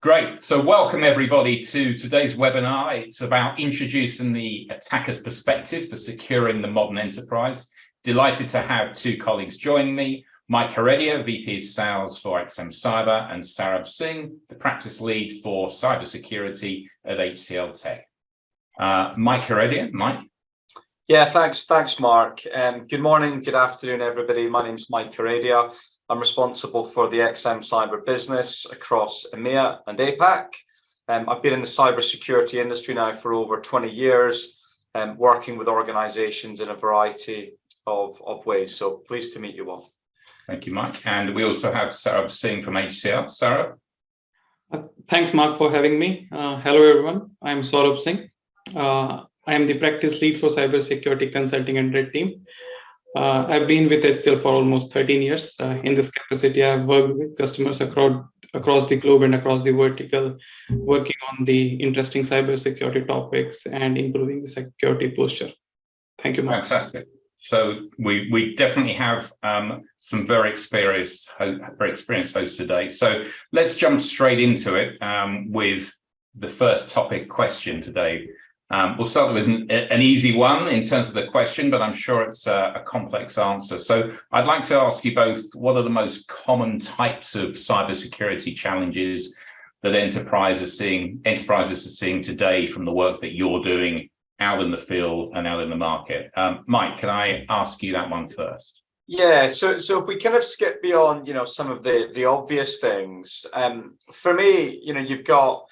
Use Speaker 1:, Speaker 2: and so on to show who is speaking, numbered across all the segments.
Speaker 1: Great. So welcome everybody to today's webinar. It's about introducing the attacker's perspective for securing the modern enterprise. Delighted to have two colleagues joining me, Mike Heredia, VP of Sales for XM Cyber, and Saurabh Singh, the practice lead for cybersecurity at HCLTech. Mike Heredia, Mike.
Speaker 2: Yeah, thanks, Mark. Good morning, good afternoon, everybody. My name's Mike Heredia. I'm responsible for the XM Cyber business across EMEA and APAC. I've been in the cybersecurity industry now for over 20 years, working with organizations in a variety of ways. So pleased to meet you all.
Speaker 1: Thank you, Mike. And we also have Saurabh Singh from HCL. Saurabh?
Speaker 3: Thanks, Mark, for having me. Hello, everyone. I'm Saurabh Singh. I am the practice lead for cybersecurity consulting and red team. I've been with HCL for almost 13 years. In this capacity, I've worked with customers across the globe and across the vertical, working on the interesting cybersecurity topics and improving the security posture. Thank you, Mark.
Speaker 1: Fantastic. So we definitely have some very experienced hosts today. So let's jump straight into it with the first topic question today. We'll start with an easy one in terms of the question, but I'm sure it's a complex answer. So I'd like to ask you both, what are the most common types of cybersecurity challenges that enterprises are seeing today from the work that you're doing out in the field and out in the market? Mike, can I ask you that one first?
Speaker 2: Yeah, so if we kind of skip beyond, some of the obvious things, for me, you've got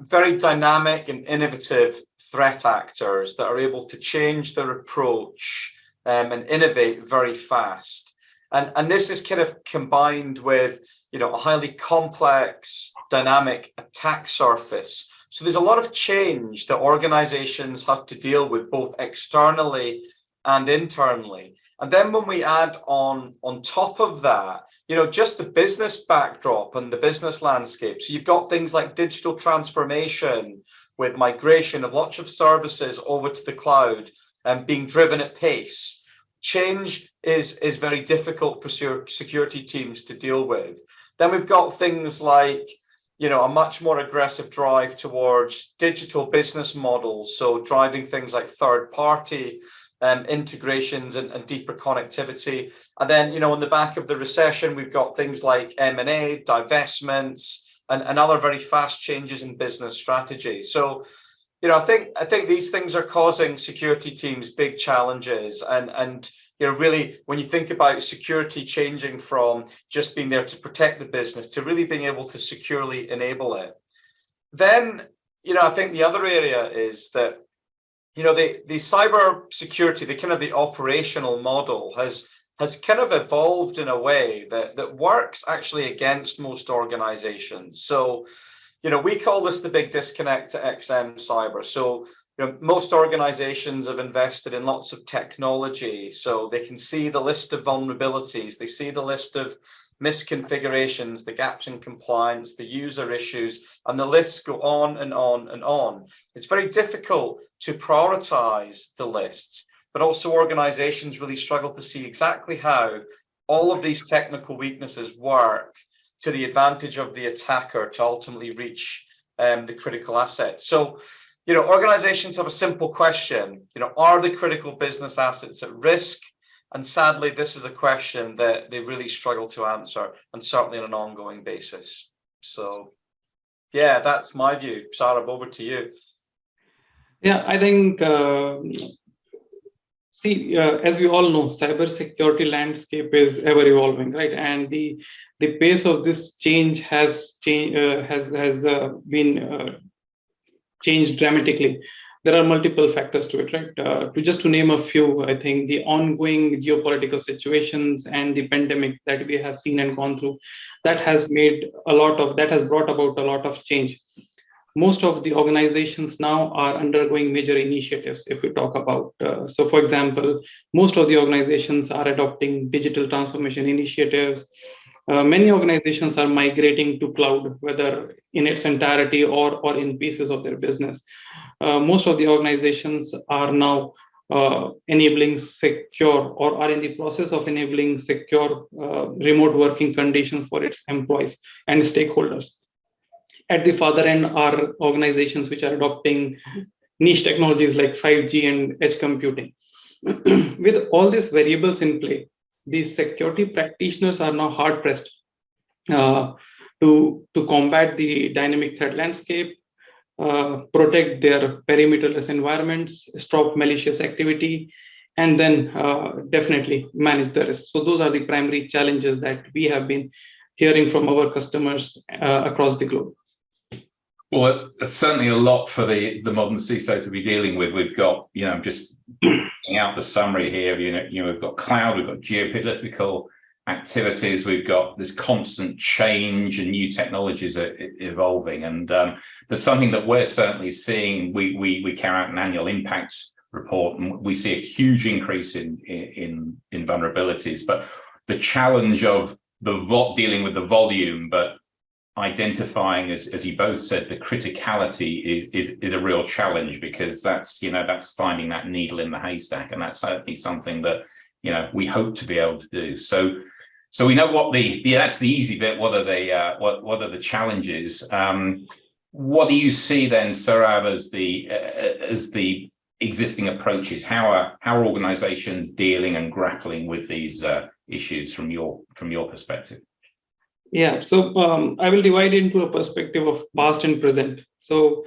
Speaker 2: very dynamic and innovative threat actors that are able to change their approach and innovate very fast. And this is kind of combined with, a highly complex, dynamic attack surface. So there's a lot of change that organizations have to deal with both externally and internally. And then when we add on top of that, just the business backdrop and the business landscape. So you've got things like digital transformation with migration of lots of services over to the cloud and being driven at pace. Change is very difficult for security teams to deal with. Then we've got things like, a much more aggressive drive towards digital business models. So driving things like third-party integrations and deeper connectivity. And then, on the back of the recession, we've got things like M&A, divestments, and other very fast changes in business strategy. So, I think these things are causing security teams big challenges. And really, when you think about security changing from just being there to protect the business to really being able to securely enable it. Then, I think the other area is that the cyber security, the operational model has kind of evolved in a way that works actually against most organizations. So, we call this the big disconnect at XM Cyber. So, most organizations have invested in lots of technology, so they can see the list of vulnerabilities, they see the list of misconfigurations, the gaps in compliance, the user issues, and the lists go on and on and on. It's very difficult to prioritize the lists, but also organizations really struggle to see exactly how all of these technical weaknesses work to the advantage of the attacker to ultimately reach the critical assets. So, organizations have a simple question, are the critical business assets at risk? And sadly, this is a question that they really struggle to answer, and certainly on an ongoing basis. So, yeah, that's my view. Saurabh, over to you.
Speaker 3: Yeah, I think, as we all know, cybersecurity landscape is ever evolving, right? And the pace of this change has been changed dramatically. There are multiple factors to it, right? To name a few, I think the ongoing geopolitical situations and the pandemic that we have seen and gone through, that has brought about a lot of change. Most of the organizations now are undergoing major initiatives, if we talk about. So, for example, most of the organizations are adopting digital transformation initiatives. Many organizations are migrating to cloud, whether in its entirety or in pieces of their business. Most of the organizations are now enabling secure or are in the process of enabling secure remote working conditions for its employees and stakeholders. At the further end are organizations which are adopting niche technologies like 5G and edge computing. With all these variables in play, these security practitioners are now hard pressed to combat the dynamic threat landscape, protect their perimeterless environments, stop malicious activity, and then definitely manage the risk. So those are the primary challenges that we have been hearing from our customers across the globe.
Speaker 1: Well, it's certainly a lot for the modern CISO to be dealing with. We've got, just putting out the summary here, we've got cloud, we've got geopolitical activities, we've got this constant change and new technologies are evolving. And but something that we're certainly seeing, we carry out an annual impact report, and we see a huge increase in vulnerabilities. But the challenge of dealing with the volume, but identifying, as you both said, the criticality is a real challenge, because that's finding that needle in the haystack, and that's certainly something that we hope to be able to do. So we know what that's the easy bit. What are the challenges? What do you see then, Saurabh, as the existing approaches? How are organizations dealing and grappling with these issues from your perspective?
Speaker 3: Yeah, so I will divide into a perspective of past and present. So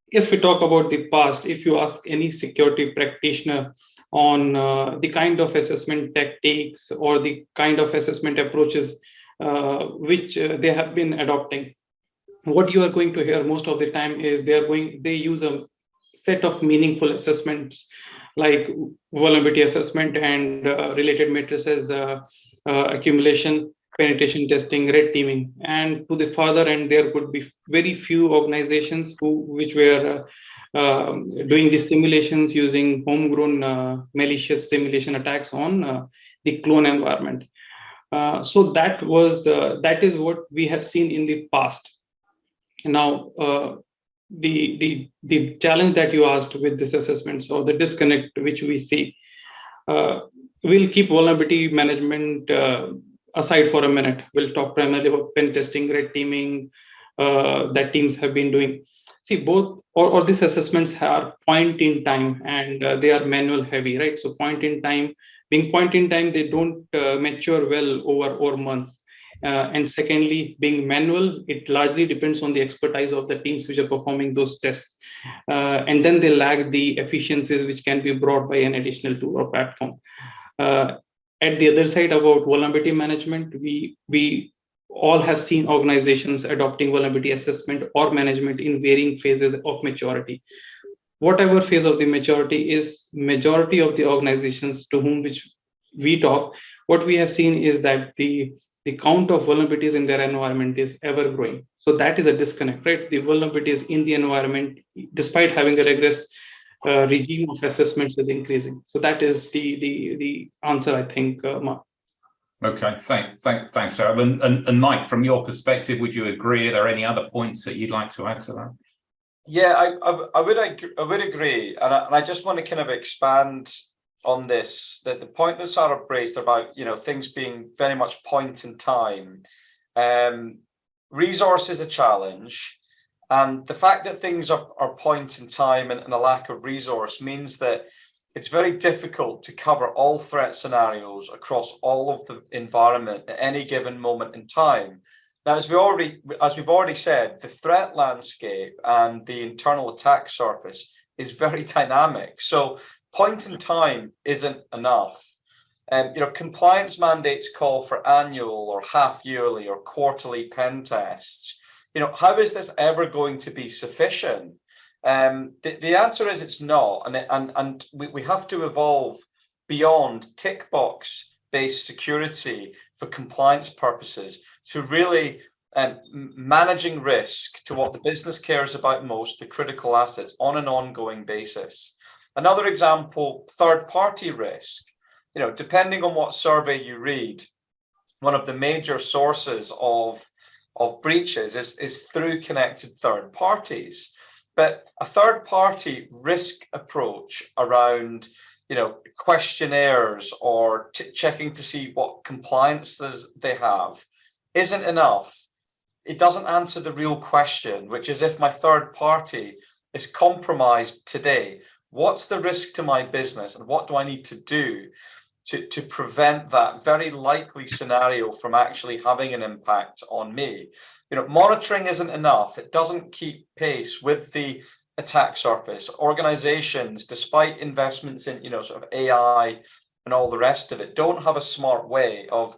Speaker 3: if we talk about the past, if you ask any security practitioner on the kind of assessment tactics or the kind of assessment approaches which they have been adopting, what you are going to hear most of the time is they use a set of meaningful assessments like vulnerability assessment and related matrices, accumulation, penetration testing, red teaming. And to the further end, there could be very few organizations which were doing the simulations using homegrown malicious simulation attacks on the clone environment. So that is what we have seen in the past. Now, the challenge that you asked with this assessment, so the disconnect which we see, we'll keep vulnerability management aside for a minute. We'll talk primarily about pen testing, red teaming that teams have been doing. See, both or these assessments are point in time, and they are manual heavy, right? So point in time, they don't mature well over months. And secondly, being manual, it largely depends on the expertise of the teams which are performing those tests. And then they lack the efficiencies which can be brought by an additional tool or platform. At the other side, about vulnerability management, we all have seen organizations adopting vulnerability assessment or management in varying phases of maturity. Whatever phase of the maturity is, majority of the organizations to whom which we talk, what we have seen is that the count of vulnerabilities in their environment is ever growing. So that is a disconnect, right? The vulnerabilities in the environment, despite having a rigorous regime of assessments, is increasing. So that is the answer, I think, Mark. Okay,
Speaker 1: thanks, Saurabh. And Mike, from your perspective, would you agree? Are there any other points that you'd like to add to that?
Speaker 2: Yeah, I would agree, and I just want to kind of expand on this, that the point that Saurabh raised about things being very much point in time. Resource is a challenge, and the fact that things are point in time and a lack of resource means that it's very difficult to cover all threat scenarios across all of the environment at any given moment in time. Now, as we've already said, the threat landscape and the internal attack surface is very dynamic. So point in time isn't enough. Compliance mandates call for annual or half-yearly or quarterly pen tests. How is this ever going to be sufficient? The answer is it's not, and we have to evolve beyond tick box based security for compliance purposes to really managing risk to what the business cares about most, the critical assets, on an ongoing basis. Another example, third-party risk. Depending on what survey you read, one of the major sources of breaches is through connected third parties. But a third-party risk approach around, questionnaires or checking to see what compliances they have isn't enough it doesn't answer the real question, which is, if my third party is compromised today, what's the risk to my business, and what do I need to do to prevent that very likely scenario from actually having an impact on me? Monitoring isn't enough. It doesn't keep pace with the attack surface. Organizations, despite investments in, sort of AI and all the rest of it, don't have a smart way of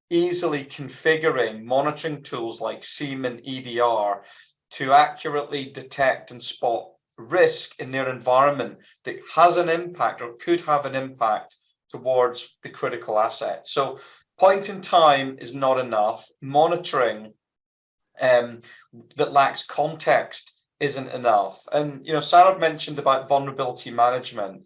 Speaker 2: easily configuring monitoring tools like SIEM and EDR to accurately detect and spot risk in their environment that has an impact or could have an impact towards the critical asset. So point in time is not enough. Monitoring that lacks context isn't enough. And Saurabh mentioned about vulnerability management.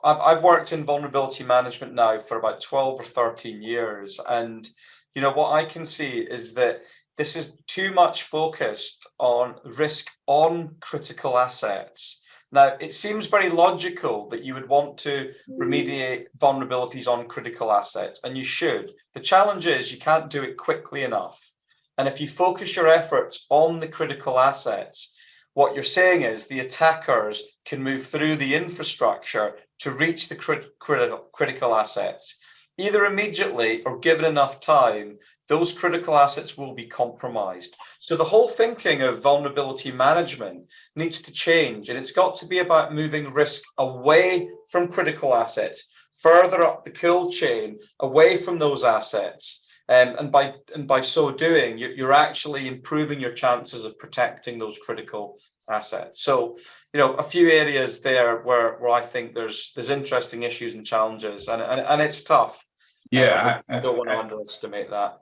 Speaker 2: I've worked in vulnerability management now for about 12 or 13 years, and what I can see is that this is too much focused on risk on critical assets. Now, it seems very logical that you would want to remediate vulnerabilities on critical assets, and you should. The challenge is you can't do it quickly enough. And if you focus your efforts on the critical assets, what you're saying is the attackers can move through the infrastructure to reach the critical assets. Either immediately or given enough time, those critical assets will be compromised. So the whole thinking of vulnerability management needs to change, and it's got to be about moving risk away from critical assets, further up the kill chain, away from those assets. And by so doing, you're actually improving your chances of protecting those critical assets. So, a few areas there where I think there's interesting issues and challenges, and it's tough.
Speaker 1: Yeah,
Speaker 2: I don't want to underestimate that.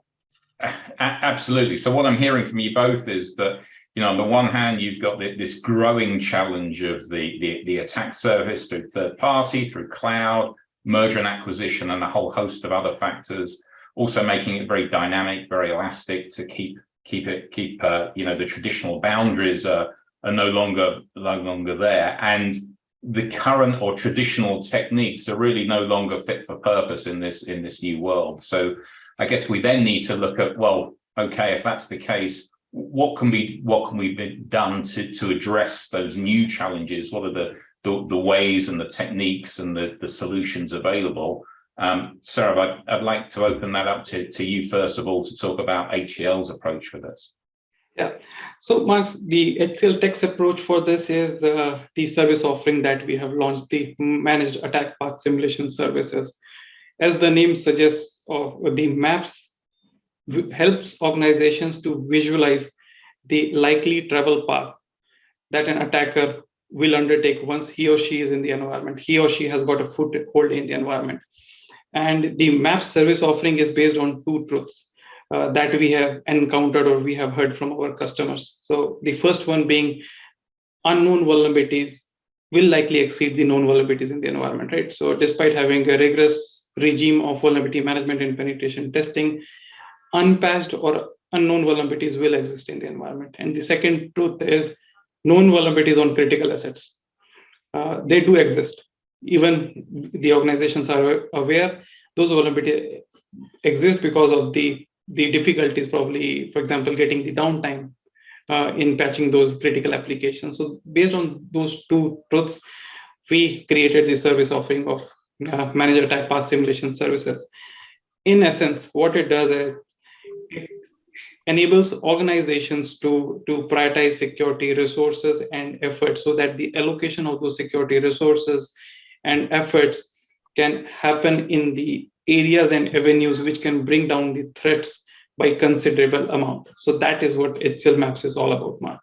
Speaker 1: Absolutely. So what I'm hearing from you both is that, on the one hand, you've got this growing challenge of the attack surface through third party, through cloud, merger and acquisition, and a whole host of other factors. Also making it very dynamic, very elastic to keep the traditional boundaries are no longer there, and the current or traditional techniques are really no longer fit for purpose in this new world. So I guess we then need to look at, well, okay, if that's the case, what can be done to address those new challenges? What are the ways and the techniques and the solutions available? Saurabh, I'd like to open that up to you first of all to talk about HCL's approach for this.
Speaker 3: Yeah, so Max, the HCLTech's approach for this is the service offering that we have launched, the Managed Attack Path Simulation Services. As the name suggests, the maps helps organizations to visualize the likely travel path that an attacker will undertake once he or she is in the environment. He or she has got a foothold in the environment. And the map service offering is based on two truths that we have encountered or we have heard from our customers. So the first one being unknown vulnerabilities will likely exceed the known vulnerabilities in the environment, right? So despite having a rigorous regime of vulnerability management and penetration testing, unpatched or unknown vulnerabilities will exist in the environment. And the second truth is known vulnerabilities on critical assets. They do exist. Even the organizations are aware those vulnerabilities exist because of the difficulties, probably, for example, getting the downtime in patching those critical applications. So based on those two truths, we created the service offering of Managed Attack Path Simulation Services. In essence, what it does is it enables organizations to prioritize security resources and efforts so that the allocation of those security resources and efforts can happen in the areas and avenues which can bring down the threats by considerable amount. So that is what HCL Maps is all about, Mark.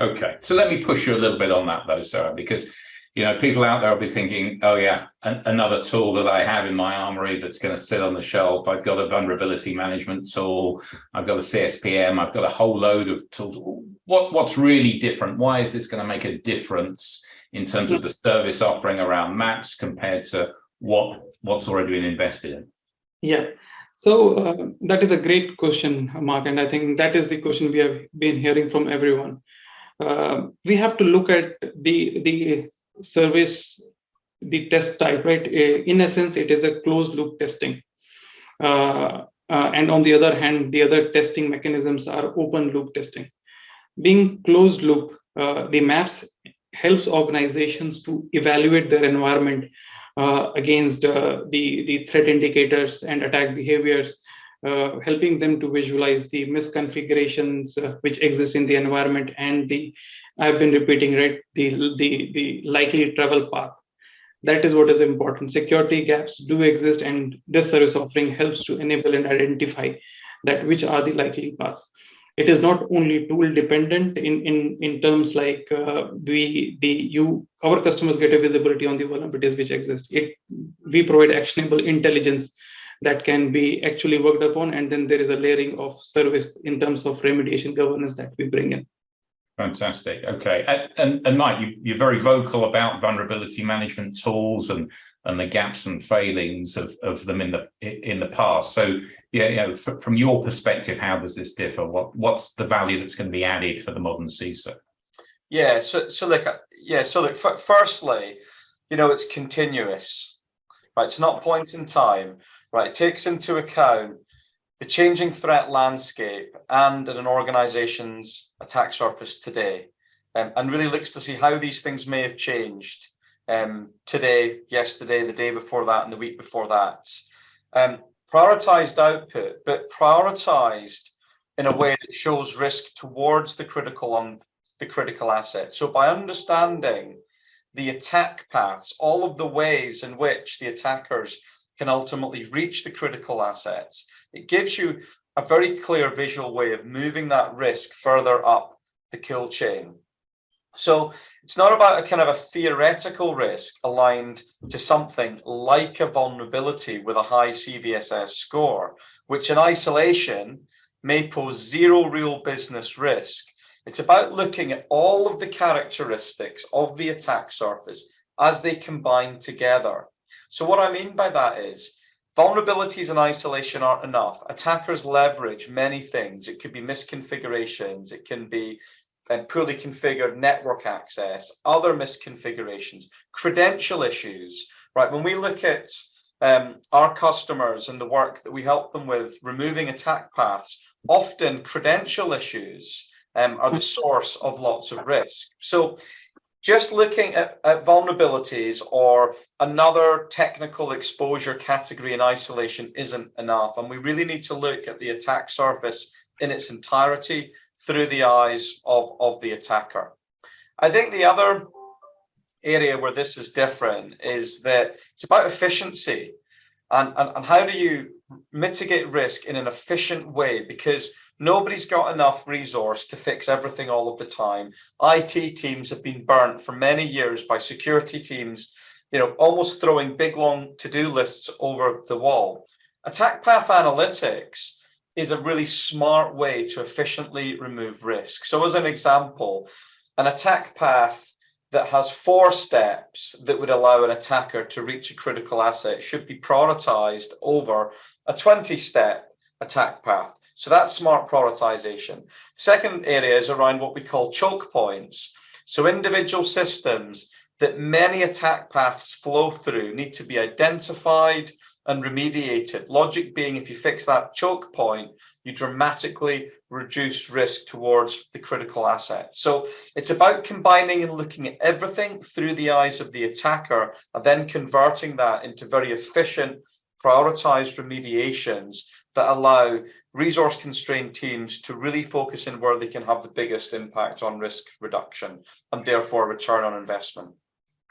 Speaker 1: Okay, so let me push you a little bit on that though, Sarah, because people out there will be thinking, oh yeah, another tool that I have in my armory that's going to sit on the shelf. I've got a vulnerability management tool. I've got a CSPM. I've got a whole load of tools. What's really different? Why is this going to make a difference in terms of the service offering around maps compared to what's already been invested in?
Speaker 3: Yeah, so that is a great question, Mark, and I think that is the question we have been hearing from everyone. We have to look at the service, the test type, right? In essence, it is a closed loop testing. And on the other hand, the other testing mechanisms are open loop testing. Being closed loop, the maps helps organizations to evaluate their environment against the threat indicators and attack behaviors, helping them to visualize the misconfigurations which exist in the environment and I've been repeating, right, the likely travel path. That is what is important. Security gaps do exist, and this service offering helps to enable and identify that which are the likely paths. It is not only tool dependent in terms like our customers get a visibility on the vulnerabilities which exist. We provide actionable intelligence that can be actually worked upon, and then there is a layering of service in terms of remediation governance that we bring in.
Speaker 1: Fantastic. Okay, and Mike, you're very vocal about vulnerability management tools and the gaps and failings of them in the past. So, yeah, from your perspective, how does this differ? What's the value that's going to be added for the modern CISO?
Speaker 2: Yeah. So look. Firstly, it's continuous, right? It's not point in time, right? It takes into account the changing threat landscape and an organization's attack surface today, and really looks to see how these things may have changed today, yesterday, the day before that, and the week before that. Prioritized output, but prioritized in a way that shows risk towards the critical asset. So by understanding the attack paths, all of the ways in which the attackers can ultimately reach the critical assets, it gives you a very clear visual way of moving that risk further up the kill chain. So it's not about a kind of a theoretical risk aligned to something like a vulnerability with a high CVSS score, which in isolation may pose zero real business risk. It's about looking at all of the characteristics of the attack surface as they combine together. So what I mean by that is vulnerabilities in isolation aren't enough. Attackers leverage many things. It could be misconfigurations. It can be poorly configured network access, other misconfigurations, credential issues, right? When we look at our customers and the work that we help them with removing attack paths, often credential issues are the source of lots of risk. So just looking at vulnerabilities or another technical exposure category in isolation isn't enough. And we really need to look at the attack surface in its entirety through the eyes of the attacker. I think the other area where this is different is that it's about efficiency and how do you mitigate risk in an efficient way, because nobody's got enough resource to fix everything all of the time. IT teams have been burnt for many years by security teams, almost throwing big, long to-do lists over the wall. Attack path analytics is a really smart way to efficiently remove risk. So as an example, an attack path that has 4 steps that would allow an attacker to reach a critical asset should be prioritized over a 20-step attack path. So that's smart prioritization. Second area is around what we call choke points. So individual systems that many attack paths flow through need to be identified and remediated. Logic being, if you fix that choke point, you dramatically reduce risk towards the critical asset. So it's about combining and looking at everything through the eyes of the attacker and then converting that into very efficient, prioritized remediations that allow resource-constrained teams to really focus in where they can have the biggest impact on risk reduction and therefore return on investment.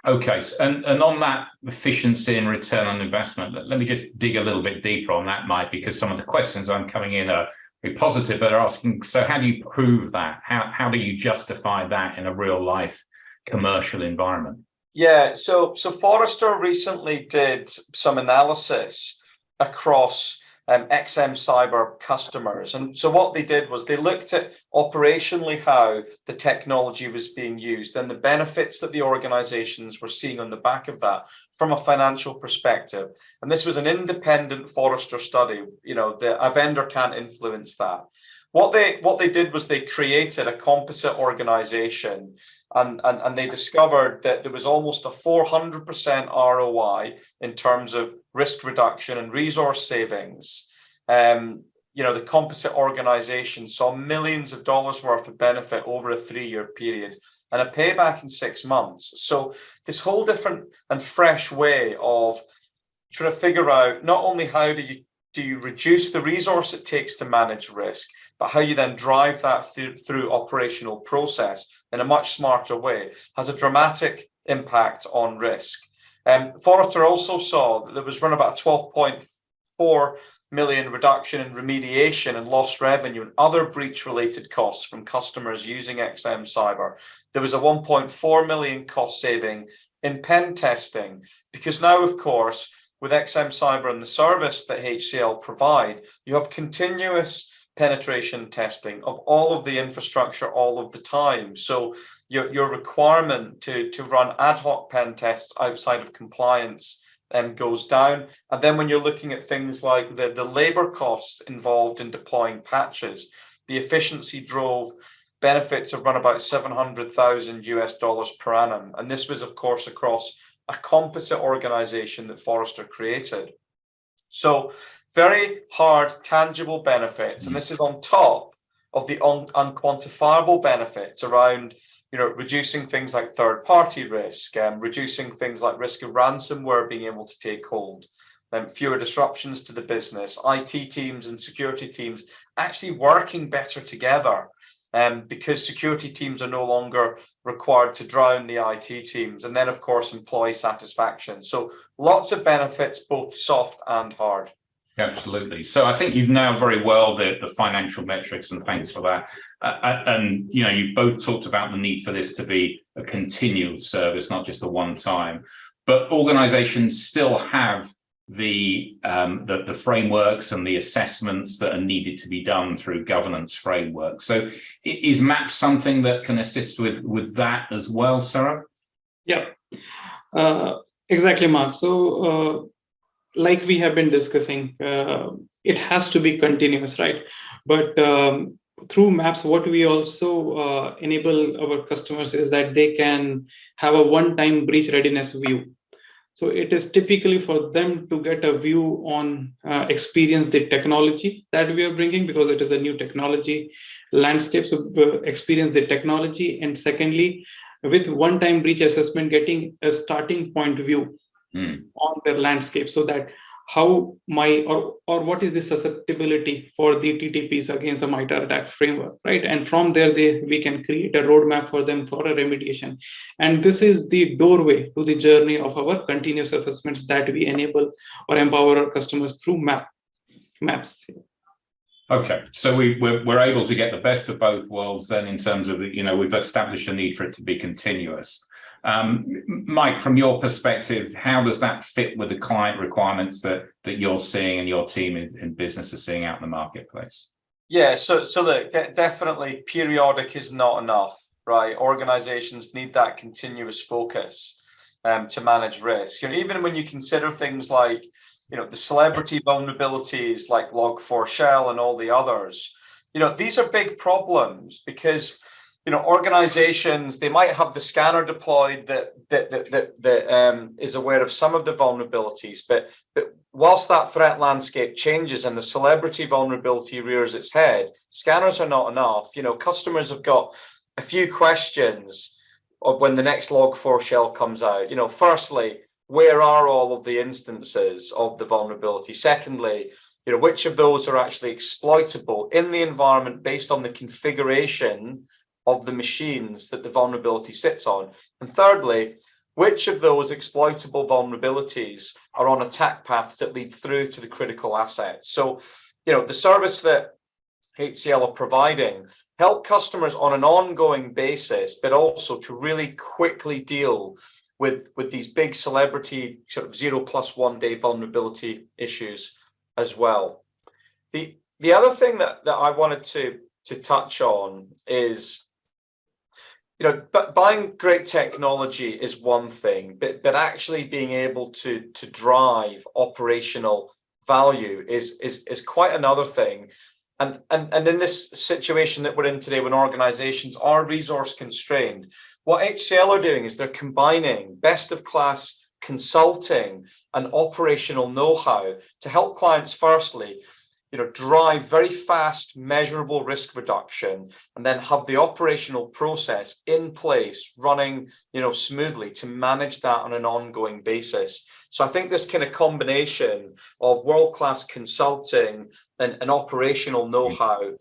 Speaker 1: Okay, and on that efficiency and return on investment, let me just dig a little bit deeper on that, Mike, because some of the questions I'm coming in are very positive, but are asking, so how do you prove that? How do you justify that in a real life commercial environment?
Speaker 2: Yeah, so Forrester recently did some analysis across XM Cyber customers. And so what they did was they looked at operationally how the technology was being used and the benefits that the organizations were seeing on the back of that from a financial perspective. And this was an independent Forrester study. A vendor can't influence that. What they did was they created a composite organization and they discovered that there was almost a 400% ROI in terms of risk reduction and resource savings The composite organization saw millions of dollars worth of benefit over a 3-year period and a payback in 6 months. So this whole different and fresh way of trying to figure out not only how do you reduce the resource it takes to manage risk, but how you then drive that through operational process in a much smarter way has a dramatic impact on risk. Forrester also saw that there was around about a 12.4 million reduction in remediation and lost revenue and other breach-related costs from customers using XM Cyber. There was a 1.4 million cost saving in pen testing, because now, of course, with XM Cyber and the service that HCL provide, you have continuous penetration testing of all of the infrastructure all of the time. So your requirement to run ad hoc pen tests outside of compliance goes down. And then when you're looking at things like the labor costs involved in deploying patches, the efficiency drove benefits of run about $700,000 per annum. And this was, of course, across a composite organization that Forrester created. So very hard, tangible benefits. And this is on top of the unquantifiable benefits around reducing things like third-party risk, reducing things like risk of ransomware being able to take hold, fewer disruptions to the business, IT teams and security teams actually working better together, because security teams are no longer required to drown the IT teams. And then, of course, employee satisfaction. So lots of benefits, both soft and hard.
Speaker 1: Absolutely. So I think you've nailed very well the financial metrics, and thanks for that. And you've both talked about the need for this to be a continual service, not just a one-time. But organizations still have the frameworks and the assessments that are needed to be done through governance frameworks. So is MAP something that can assist with that as well, Saurabh?
Speaker 3: Yeah, exactly, Mark. So like we have been discussing, it has to be continuous, right? But through MAPS, what we also enable our customers is that they can have a one-time breach readiness view. So it is typically for them to get a view on experience the technology that we are bringing, because it is a new technology landscape. So experience the technology, and secondly, with one-time breach assessment, getting a starting point view on their landscape, so that how or what is the susceptibility for the TTPs against a MITRE attack framework, right? And from there, we can create a roadmap for them for a remediation. And this is the doorway to the journey of our continuous assessments that we enable or empower our customers through MAPS.
Speaker 1: Okay, so we're able to get the best of both worlds then, in terms of we've established a need for it to be continuous. Mike, from your perspective, how does that fit with the client requirements that you're seeing and your team in business are seeing out in the marketplace?
Speaker 2: Yeah, so look, definitely periodic is not enough, right? Organizations need that continuous focus to manage risk. Even when you consider things like, the celebrity vulnerabilities like Log4Shell and all the others, these are big problems, because organizations, they might have the scanner deployed that is aware of some of the vulnerabilities, but whilst that threat landscape changes and the celebrity vulnerability rears its head, scanners are not enough. Customers have got a few questions of when the next Log4Shell comes out. Firstly, where are all of the instances of the vulnerability? Secondly, which of those are actually exploitable in the environment based on the configuration of the machines that the vulnerability sits on? And thirdly, which of those exploitable vulnerabilities are on attack paths that lead through to the critical assets? So, the service that HCL are providing help customers on an ongoing basis, but also to really quickly deal with these big celebrity sort of 0+1 day vulnerability issues as well. The other thing that I wanted to touch on is, but buying great technology is one thing, but actually being able to drive operational value is quite another thing. And in this situation that we're in today, when organizations are resource constrained, what HCL are doing is they're combining best of class consulting and operational know-how to help clients, firstly, drive very fast, measurable risk reduction, and then have the operational process in place, running, smoothly to manage that on an ongoing basis. So I think this kind of combination of world-class consulting and operational know-how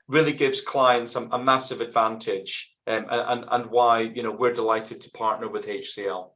Speaker 2: really gives clients a massive advantage, and why, we're delighted to partner with HCL.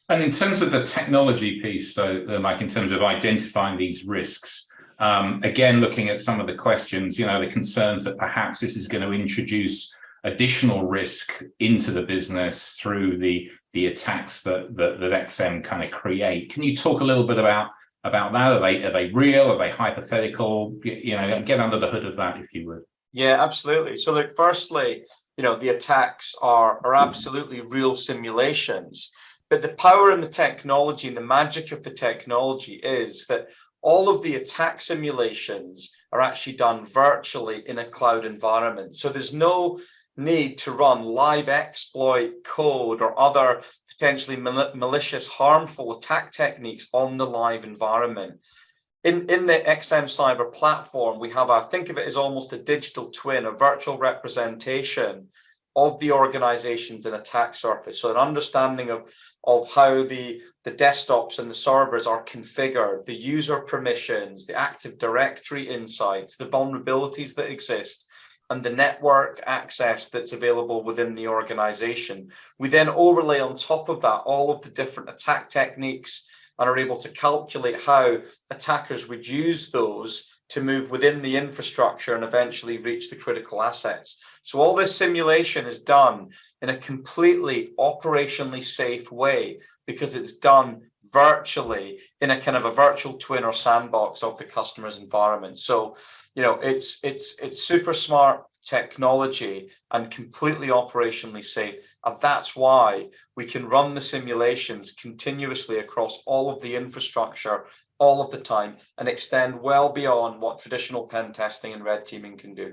Speaker 1: And in terms of the technology piece, so Mike, in terms of identifying these risks, again, looking at some of the questions, the concerns that perhaps this is going to introduce additional risk into the business through the attacks that XM kind of create. Can you talk a little bit about that? Are they real? Are they hypothetical? Get under the hood of that, if you would.
Speaker 2: Yeah, absolutely. So look, firstly, the attacks are absolutely real simulations, but the power in the technology and the magic of the technology is that all of the attack simulations are actually done virtually in a cloud environment. So there's no need to run live exploit code or other potentially malicious, harmful attack techniques on the live environment. In the XM Cyber platform, we have think of it as almost a digital twin, a virtual representation of the organization's and attack surface. So an understanding of how the desktops and the servers are configured, the user permissions, the Active Directory insights, the vulnerabilities that exist, and the network access that's available within the organization. We then overlay on top of that all of the different attack techniques and are able to calculate how attackers would use those to move within the infrastructure and eventually reach the critical assets. So all this simulation is done in a completely operationally safe way because it's done virtually in a kind of a virtual twin or sandbox of the customer's environment. So, it's super smart technology and completely operationally safe. And that's why we can run the simulations continuously across all of the infrastructure all of the time and extend well beyond what traditional pen testing and red teaming can do.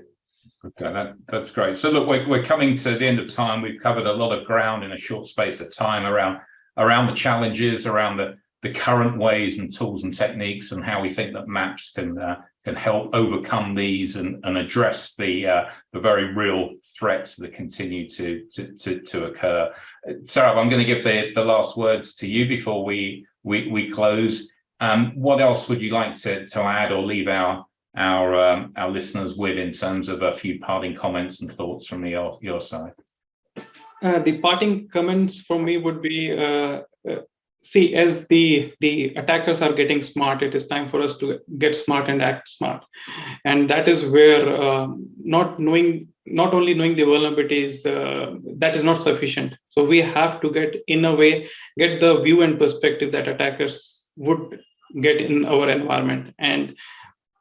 Speaker 1: Okay, that's great. So look, we're coming to the end of time. We've covered a lot of ground in a short space of time around the challenges, around the current ways and tools and techniques, and how we think that maps can help overcome these and address the very real threats that continue to occur. Saurabh, I'm going to give the last words to you before we close. What else would you like to add or leave our listeners with in terms of a few parting comments and thoughts from your side?
Speaker 3: The parting comments from me would be, see, as the attackers are getting smart, it is time for us to get smart and act smart. And that is where not only knowing the vulnerabilities, that is not sufficient. So we have to get the view and perspective that attackers would get in our environment. And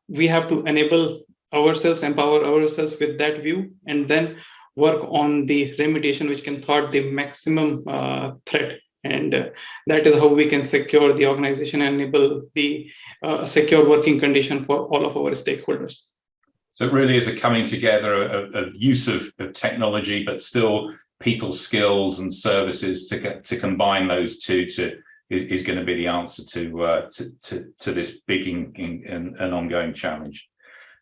Speaker 3: we have to empower ourselves with that view, and then work on the remediation which can thwart the maximum threat. And that is how we can secure the organization and enable the secure working condition for all of our stakeholders.
Speaker 1: So it really is a coming together of use of technology, but still people skills and services to combine those two is going to be the answer to this big and ongoing challenge.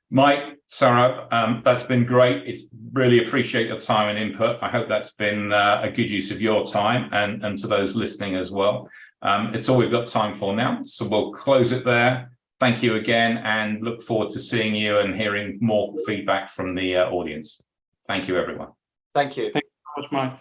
Speaker 1: Mike, Saurabh, that's been great. It's really appreciate your time and input. I hope that's been a good use of your time and to those listening as well. It's all we've got time for now, so we'll close it there. Thank you again, and look forward to seeing you and hearing more feedback from the audience. Thank you, everyone.
Speaker 2: Thank you.
Speaker 3: Thank you so much, Mike.